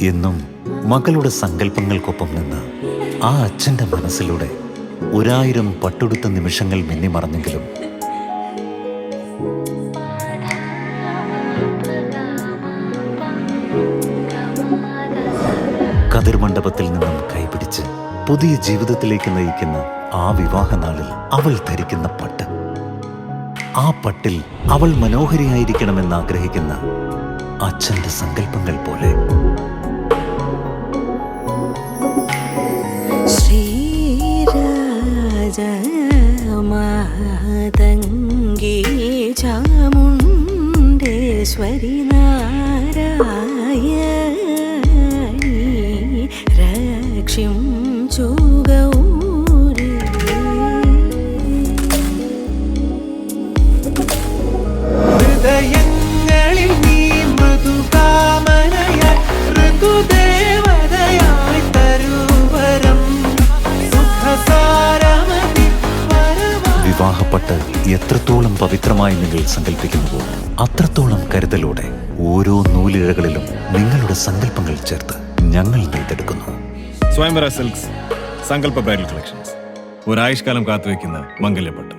എന്നും മകളുടെ സങ്കല്പങ്ങൾക്കൊപ്പം നിന്ന് ആ അച്ഛൻ്റെ മനസ്സിലൂടെ 1000 പട്ടുടുത്ത നിമിഷങ്ങൾ മിന്നിമറഞ്ഞെങ്കിലും കതിർമണ്ഡപത്തിൽ നിന്നും കൈപിടിച്ച് പുതിയ ജീവിതത്തിലേക്ക് നയിക്കുന്ന ആ വിവാഹനാളിൽ അവൾ ധരിക്കുന്ന പട്ട്, ആ പട്ടിൽ അവൾ മനോഹരിയായിരിക്കണമെന്ന് ആഗ്രഹിക്കുന്ന അച്ഛൻ്റെ സങ്കല്പങ്ങൾ പോലെ. ശ്രീരാജമാതംഗീ ചാമുണ്ഡേശ്വരി നാരായണി രക്ഷിം ചുഗൗരി. ഹൃദയങ്ങളിൽ നീ മൃദുകാമനയായി ഋതുദേവതയായി തരുവരം സുഖസാരമതി. വിവാഹപ്പട്ട് എത്രത്തോളം പവിത്രമായി നിങ്ങൾ സങ്കല്പിക്കുന്നുവോ അത്രത്തോളം കരുതലോടെ ഓരോ നൂലിഴകളിലും നിങ്ങളുടെ സങ്കല്പങ്ങൾ ചേർത്ത് ഞങ്ങൾ നെയ്തെടുക്കുന്നു. സ്വയംവര സിൽക്സ് സങ്കല്പ ബ്രൈഡൽ കളക്ഷൻസ്. ഒരായുഷ്കാലം കാത്തുവെക്കുന്ന മംഗല്യപ്പട്ട്.